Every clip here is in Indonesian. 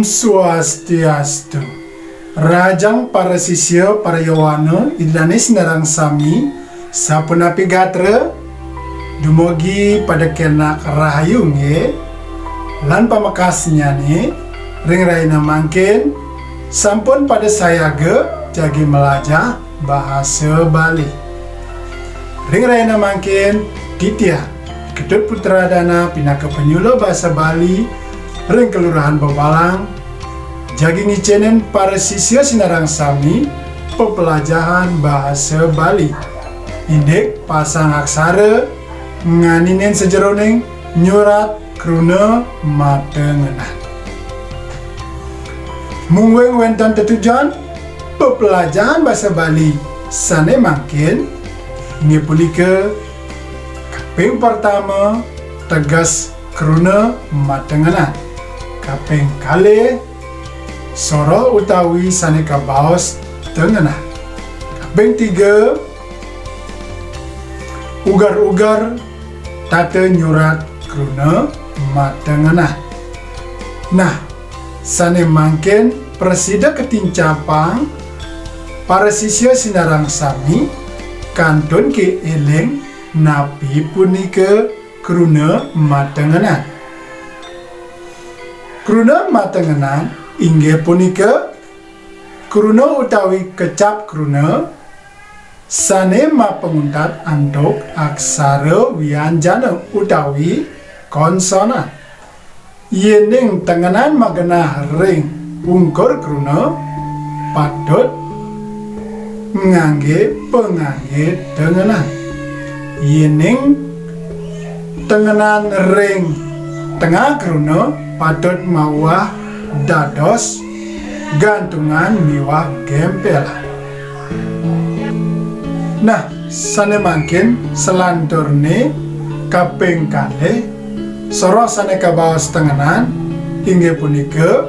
Om Swastiastu. Rajang para sisya para yawana Indanis narang sami sapunapi gatra dumugi pada kenak rahayu nge lan pamakasnya ni ring raina mangkin sampun pada saya ge jagi melajah bahasa Bali. Ring raina mangkin Ditya Ketut Putra Dana Pinaka Penyuluh Bahasa Bali ring Kelurahan Babalang jagi ngicenen para sisya sinarang sami pepelajaran bahasa Bali. Indek pasang aksara nganinen sejeroning nyurat kruna matengenah. Mungweng wentan tetujuan pepelajaran bahasa Bali sane mangkin ngepulike kaping pertama tegas kruna matengenah. Kaping kali soro utawi sane kabaos tengenah. Kaping tiga ugar-ugar tata nyurat kruna matengenah. Nah, sane mangkin presida ketincapang para sisya sinarang sami kantun ke eling napi punika kruna matengenah. Kruna matengenah inggih punika kruna utawi kecap kruna sane mapenguntat antuk aksara wianjana utawi konsonan. Yening tengenan magenah ring ungkur kruna patut ngangge pengangge tengenan. Yening tengenan ring tengah kruna patut mawah dados gantungan miwah gempel. Nah, sane mangkin selanturne kaping kalih soro sane kabaos tengenan inggih punika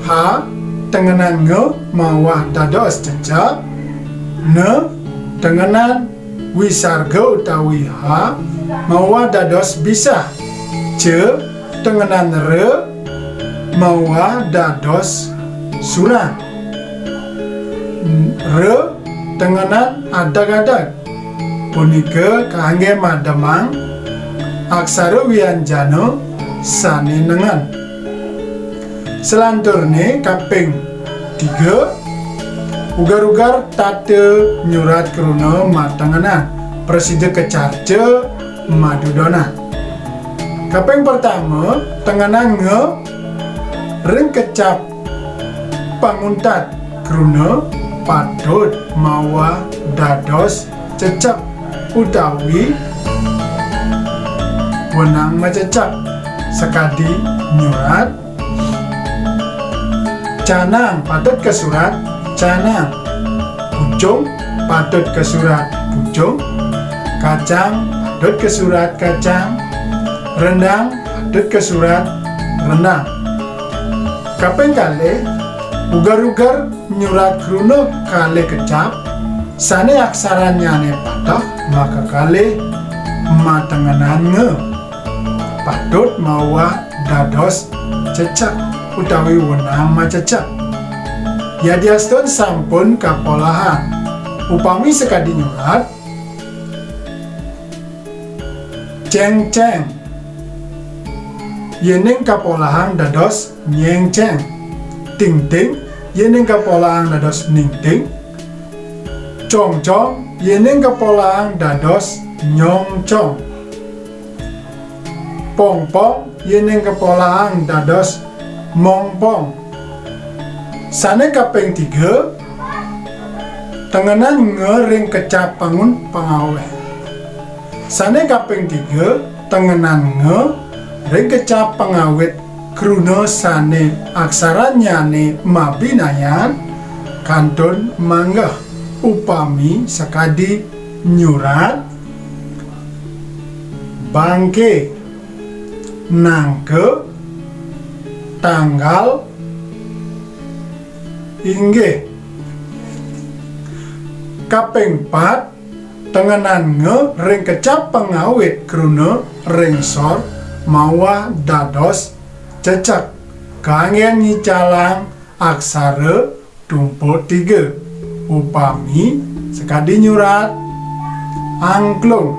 ha tengenan nge mawah dados cecak ne tengenan wisarga utawi ha mawah dados bisa ce tengenan re mawah dados surah re tengenan adag-adag punika kangge mademang aksara wianjana sane nengan. Selanturne kaping 3 ugar-ugar tata nyurat kruna matengenan presida kecarce madudona. Kaping pertama tengenan nge ring kecap panguntat kruna patut mawa dados cecak utawi wenang macecak sekadi nyurat canang patut ke surat canang, pucung patut ke surat pucung, kacang patut ke surat kacang, rendang patut ke surat rendang. Kaping kalih ugar-ugar nyurat kruna kalih kecap sane aksaranya ne patah maka kalih matengenan nge patut mawah dados cecak utawi wenang macecak. Yadiastun sampun kapolahan upami sekadi nyurat ceng-ceng yening kapolahan dados nyeng-ceng, ting-ting yening kapolahan dados ning-ting, cong-cong yening kapolahan dados nyong-cong, pong-pong yening kapolahan dados mong-pong. Sane kaping 3 tengenan ngering kecap pangun pangaweh. Sane kaping 3 tengenan nge ring kecap pangawet kruna sane aksaranya ne mabinayan kantun manggah upami sekadi nyurat bangke nangke tanggal inggih. Kaping 4 tengenan nge ring kecap pengawit kruna ring sor mawa dados cecak Kaanggen nyicalang aksara tumpuk 3. Upami sekadi nyurat angklung,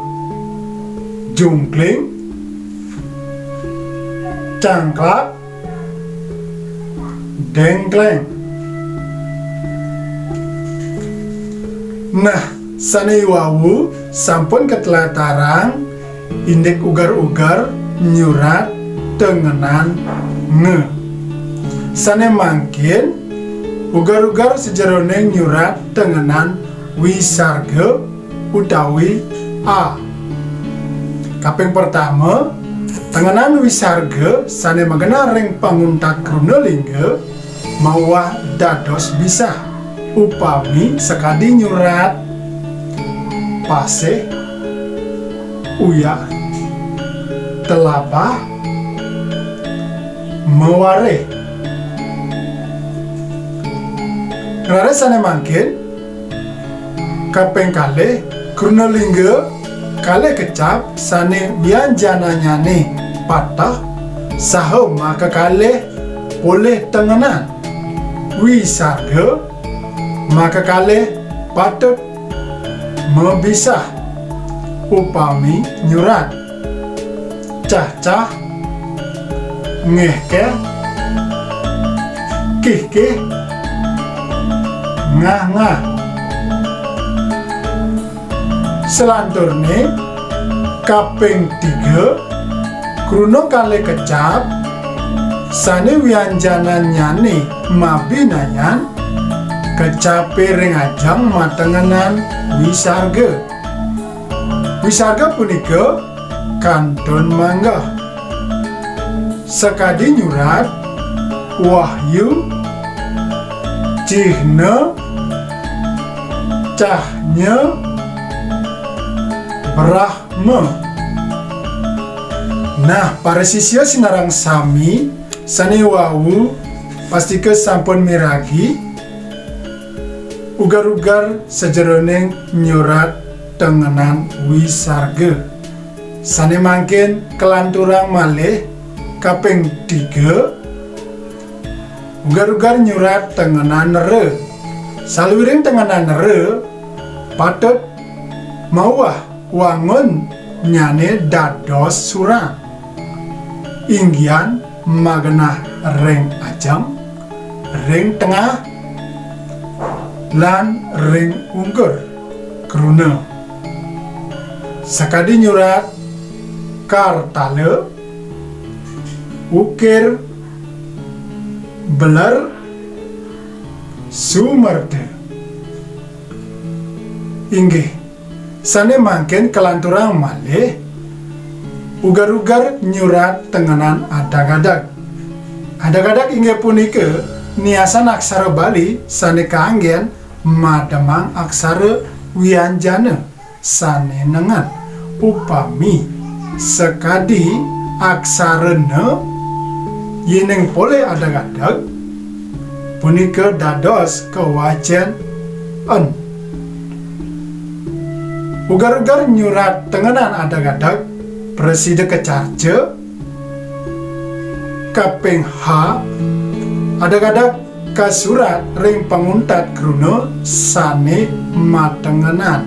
jungkling, cangklak, dengkleng. Nah, sane wawu sampun ketelatarang indek ugar-ugar nyurat tengenan nge. Sane mangkin ugar-ugar sejeroning nyurat tengenan wisarga utawi a. Kaping pertama, tengenan wisarga sane magena ring panguntat krunelingga mawah dados bisa. Upami sekadi nyurat pasih, uya, telapah, mewareh. Rare sane mangkin kaping kalih krunelingga kalih kecap sane bianjananyane patah saha maka kalih boleh tengenan wisarga maka kalih patut mebisah. Upami nyurat cah-cah, ngeh-keh, kih-kih, ngah-ngah. Selanturne kaping 3 kruna kalih kecap sane wianjanan nyane mabinayan kecape ring ajang matengenan wisarga. Wisarga punika kantun manggah sekadi nyurat wahyu, cihna, cahnya, brahma. Nah, para sisya sinarang sami sane wawu pastike sampun miragi ugar-ugar sejeroning nyurat tengenan wisarga. Sane mangkin kelanturang malih kaping 3 ugar-ugar nyurat tengenan re. Saluwiring tengenan re patut mawah wangun nyane dados surat. Inggian magenah ring ajam, ring tengah, lan ring ungkur kruna sakadi nyurat kartale, ukir, beler, sumerde. Inggih sane mangkin kelanturang malih ugar-ugar nyurat tengenan adag-adag. Adag-adag inggih punika niasan aksara Bali sane kaanggen mademang aksara wianjana sane nengan. Upami sekadi aksarana yeneng pole adag-adag punika dados kewajan en. Ugar-ugar nyurat tengenan adag-adag preside kecarce kaping H adag-adag kasurat ring panguntat kruna sane matengenan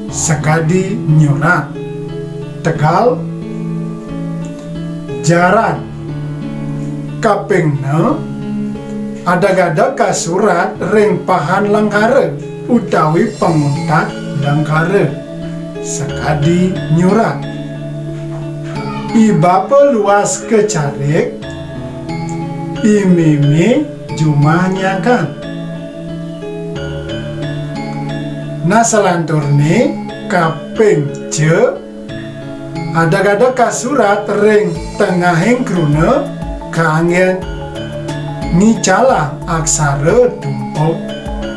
sekadi nyurat Tegal, jaran. Kaping 6 adag-adag kasurat ring pahan langkara utawi panguntat langkara sekadi nyurat. Ibapa luas kecarik imimi jumahnya. Nah salanturne kaping C adag-adag kasurat ring tengahing kruna kaanggen ngicala aksara tumpuk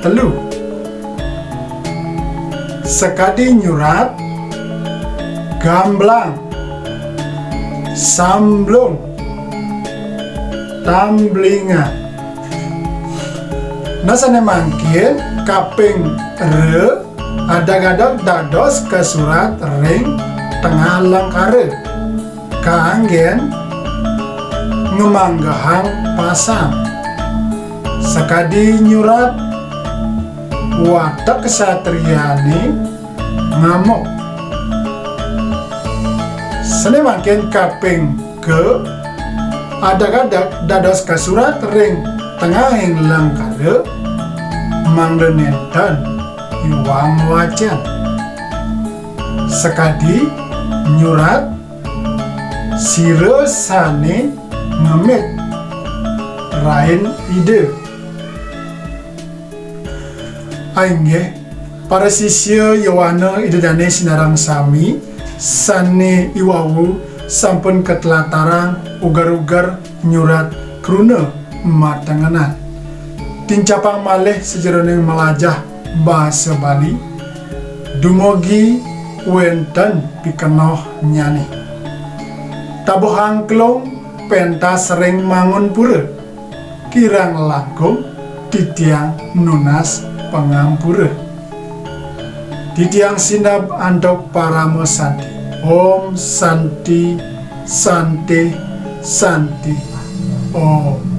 3 sekadi nyurat gamblang, samblung, tamblingan. Nasane mangkin kaping re adag-adag dados kasurat ring tengah langkara kaanggen ngemanggahang pasang sakadi nyurat watak kesatriane ngamuk sene mangken kaping ke adak-adak dados kasurat ring tengahing langkade manglenentan iwang wajan sekadi nyurat sire sane ngemit rain ide ainge para sisya Yowana idedane sinarang sami sane iwawu sampun ketelatarang ugar-ugar nyurat kruna matanganan tincapang malih sejeroning melajah bahasa Bali dumogi wenten pikenoh nyane tabuh angklung pentas sering mangun pura kirang langkung titiang nunas pengampura titiang sinab andok paramo santi Om Santi Santi Santi Om.